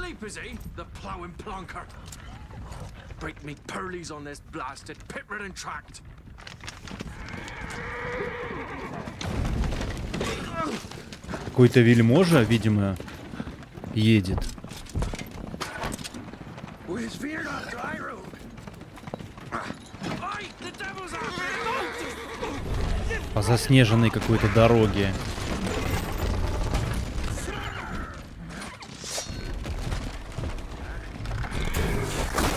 asleep, is he? The ploughing plonker. Break me pearlies on this blasted pit-ridden tract. Какой-то вельможа, видимо, едет. По заснеженной какой-то дороге.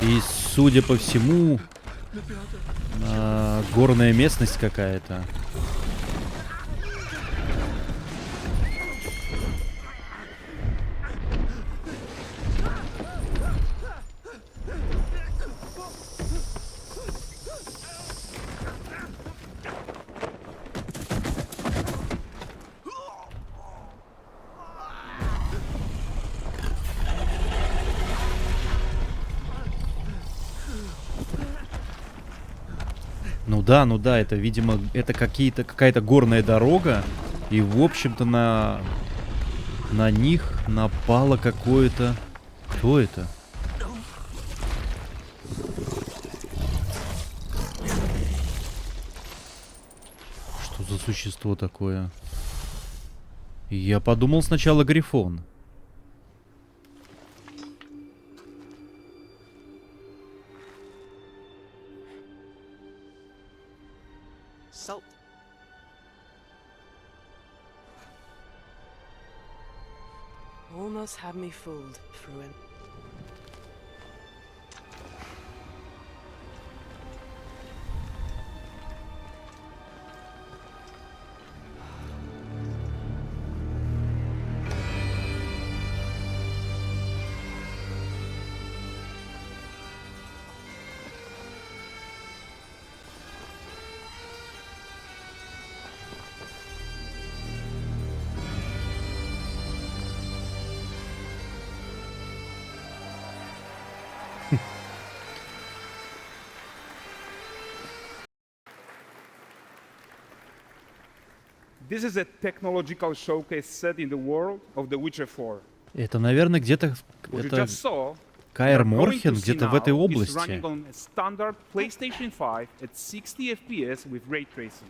И, судя по всему, горная местность какая-то. Ну да, это, видимо, это какая-то горная дорога. И, в общем-то, на них напало какое-то... Кто это? Что за существо такое? Я подумал сначала грифон. Salt. Almost had me fooled, Fruin. This is a technological showcase set in the world of The Witcher 4. Это, наверное, где-то... Это Каэр Морхен, где-то в этой области. Running on a standard PlayStation 5 at 60 FPS with ray tracing.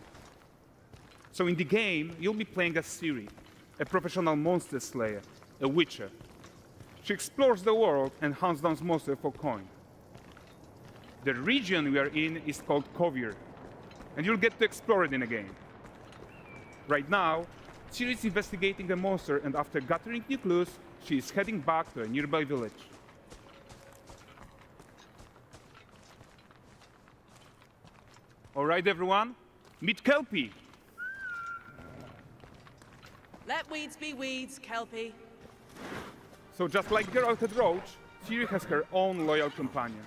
So in the game, you'll be playing as Цири, a professional monster slayer, a witcher. She explores the world and hunts down monsters for coin. The region we are in is called Kovir, and you'll get to explore it in a game. Right now, Цири is investigating a monster, and after gathering new clues, she is heading back to a nearby village. All right, everyone, meet Kelpi. Let weeds be weeds, Kelpie. So just like Geralt had Roach, Цири has her own loyal companion.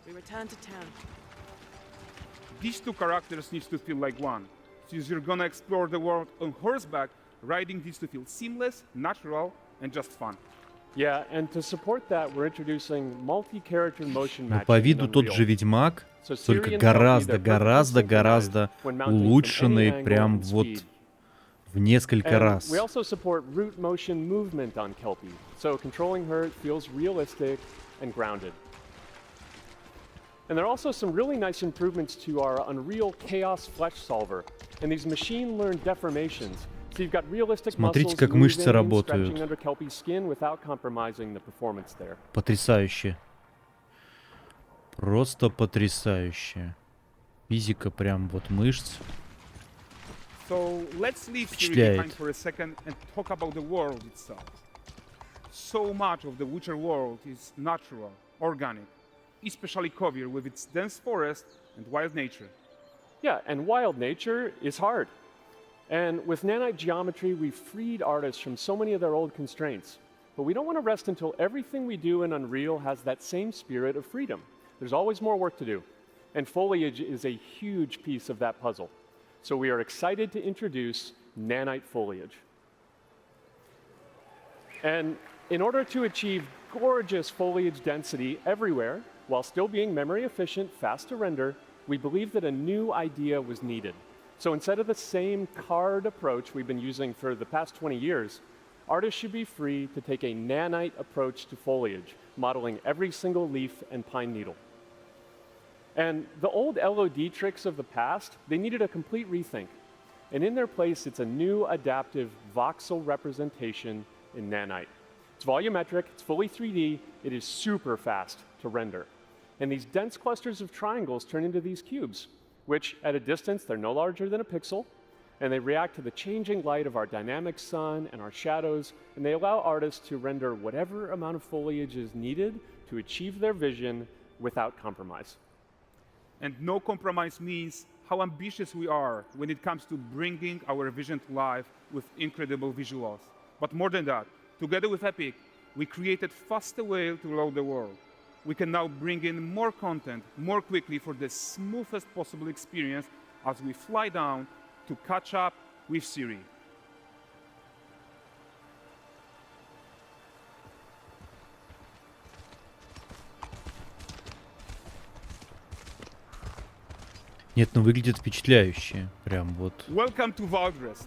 We return to town. These two characters need to feel like one. Since you're gonna explore the world on horseback, riding needs to feel seamless, natural, and just fun. Yeah, and to support that, we're introducing multi-character motion matching. По виду тот же Ведьмак, только гораздо улучшенный, прям вот в несколько раз. We also support root motion movement on Kelpie, so controlling her feels realistic and grounded. And there are also some really nice improvements to our Unreal Chaos Flesh Solver and these machine-learned deformations. So you've got realistic muscles moving and stretching under Kelpie's skin without compromising the performance there. Потрясающе. Просто потрясающе. Физика прям вот мышц. So let's leave Цири behind for a second and talk about the world itself. So much of the Witcher world is natural, organic. Especially Kovir with its dense forest and wild nature. Yeah, and wild nature is hard. And with nanite geometry, we've freed artists from so many of their old constraints. But we don't want to rest until everything we do in Unreal has that same spirit of freedom. There's always more work to do. And foliage is a huge piece of that puzzle. So we are excited to introduce nanite foliage. And in order to achieve gorgeous foliage density everywhere, while still being memory efficient, fast to render, we believe that a new idea was needed. So instead of the same card approach we've been using for the past 20 years, artists should be free to take a nanite approach to foliage, modeling every single leaf and pine needle. And the old LOD tricks of the past, they needed a complete rethink. And in their place, it's a new adaptive voxel representation in nanite. It's volumetric, it's fully 3D, it is super fast to render. And these dense clusters of triangles turn into these cubes, which at a distance, they're no larger than a pixel, and they react to the changing light of our dynamic sun and our shadows, and they allow artists to render whatever amount of foliage is needed to achieve their vision without compromise. And no compromise means how ambitious we are when it comes to bringing our vision to life with incredible visuals. But more than that, together with Epic, we created faster way to load the world. We can now bring in more content more quickly for the smoothest possible experience as we fly down to catch up with Цири. Нет, ну выглядит впечатляюще. Прям вот. Welcome to Valgrest.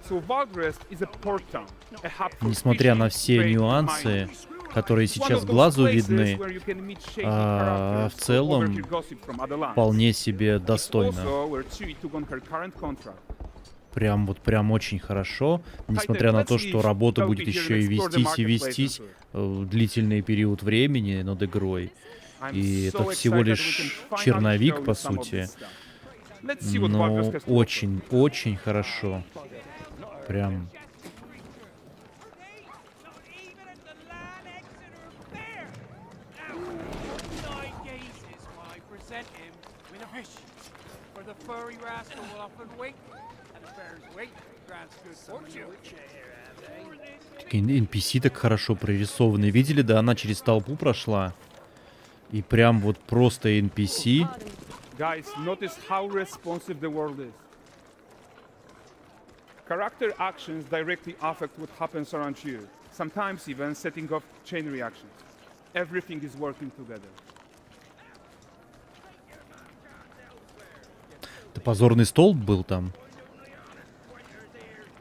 So Valgrest is a port town, a hub for Несмотря на fishing, все trade, нюансы, mining. которые One сейчас of those глазу places видны, where you can meet shady в characters or целом overhear gossip from other lands. вполне себе достойно. Also where Цири took on her current contract. Прям вот прям очень хорошо, несмотря на то, что работа будет еще и вестись длительный период времени над игрой. И это всего лишь черновик, по сути. Но очень хорошо. Прям. NPC так хорошо прорисованы. Видели, да, она через толпу прошла. И прям вот просто NPC. Guys, notice how responsive the world is. Character actions directly affect what happens around you. Sometimes even setting off chain reactions. Everything is working together. Это позорный столб был там.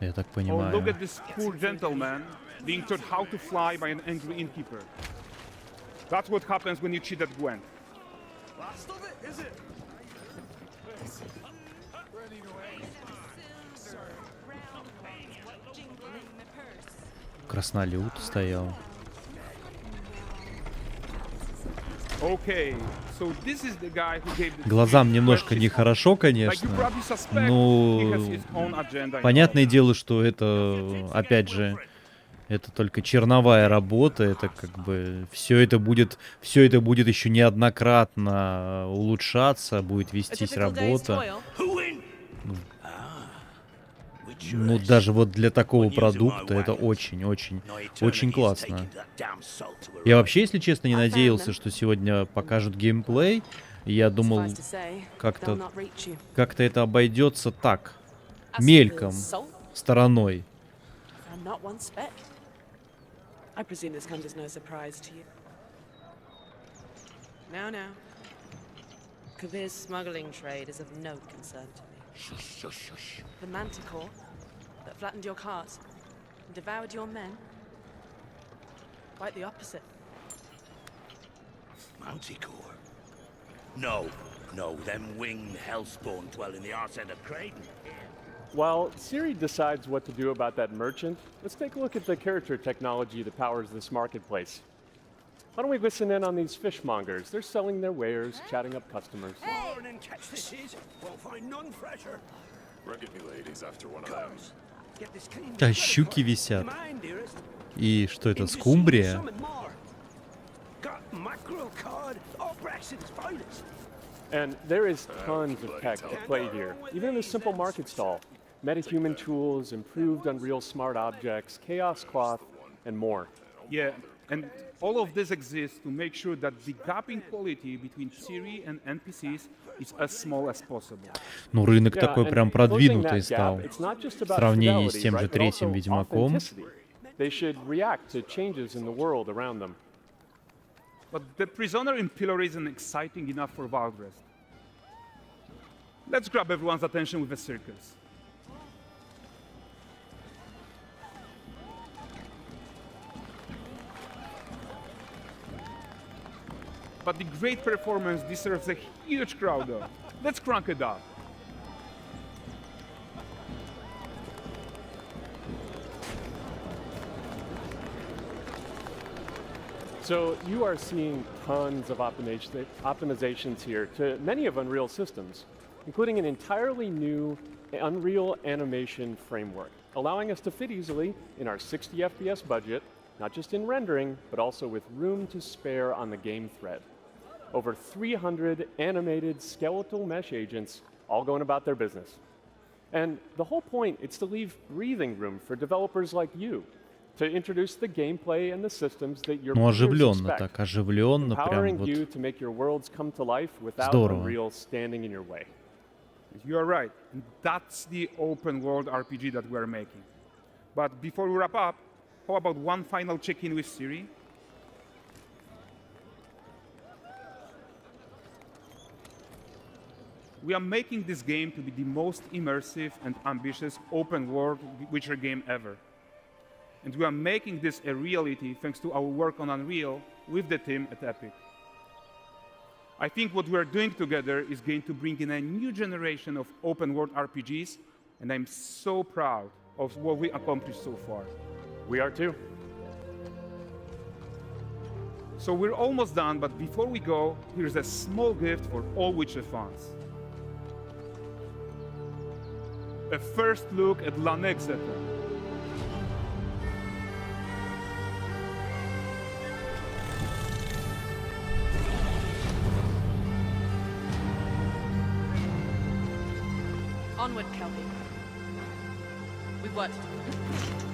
Я так Oh, look понимаю. at this poor gentleman being taught how to fly by an angry innkeeper. That's what happens when you cheat at Gwent. Last of it, is it? Краснолюд стоял. Okay, so this is the guy who gave the Глазам Цири немножко questions. нехорошо, Like you конечно. probably suspect, he has Ну, his own agenda in понятное дело, что это, опять же, это только черновая работа, это как бы все это будет еще неоднократно улучшаться, будет A вестись typical day's работа. toil. Ну, даже вот для такого продукта это очень классно. Я вообще, если честно, не надеялся, что сегодня покажут геймплей. Я думал, Suffice to say, they'll как-то not reach you. как-то это обойдется так, As for мельком, the salt, стороной. and not one speck. I presume this comes as no surprise to you. Now. Kovir's smuggling trade is of no concern to me. Shush. The Manticora that flattened your cart and devoured your men? Quite the opposite. Mantикora? No, them winged hellspawn dwell in the arse end of Creighton. While Цири decides what to do about that merchant, let's take a look at the character technology that powers this marketplace. Why don't we listen in on these fishmongers? They're selling their wares, chatting up customers. Morning, catch fishes. Won't find none fresher. Reckon you ladies after one of them. Get this clean. А щуки висят. Mind, dearest. И что это, скумбрия? Something more. Got mackerel cod, all Brexit's finest. And there is tons of tech at play here, even in a simple market stall. Metahuman tools, improved Unreal smart objects, chaos cloth, and more. Yeah, and all of this exists to make sure that the gap in quality between Цири and NPCs is as small as possible. Ну, рынок Yeah, такой and прям closing продвинутый that стал. gap, it's not just В about сравнении с fidelity, тем же right, but третьим also Ведьмаком. authenticity. They should react to changes in the world around them. But the prisoner in Pillory isn't exciting enough for Valgrest. Let's grab everyone's attention with a circus. But the great performance deserves a huge crowd though. Let's crank it up. So you are seeing tons of optimizations here to many of Unreal systems, including an entirely new Unreal animation framework, allowing us to fit easily in our 60 FPS budget, not just in rendering, but also with room to spare on the game thread. Over 300 animated skeletal mesh agents all going about their business. And the whole point is to leave breathing room for developers like you to introduce the gameplay and the systems that your Ну, peers оживленно expect, так, оживленно, прям empowering вот you to make your worlds come to life without здорово. Unreal standing in your way. You are right. That's the open world RPG that we're making. But before we wrap up, how about one final check-in with Цири? We are making this game to be the most immersive and ambitious open world Witcher game ever. And we are making this a reality thanks to our work on Unreal with the team at Epic. I think what we are doing together is going to bring in a new generation of open world RPGs, and I'm so proud of what we accomplished so far. We are too. So we're almost done, but before we go, here's a small gift for all Witcher fans. A first look at Lanexeter. Onward, Kelpie. We've worked to do.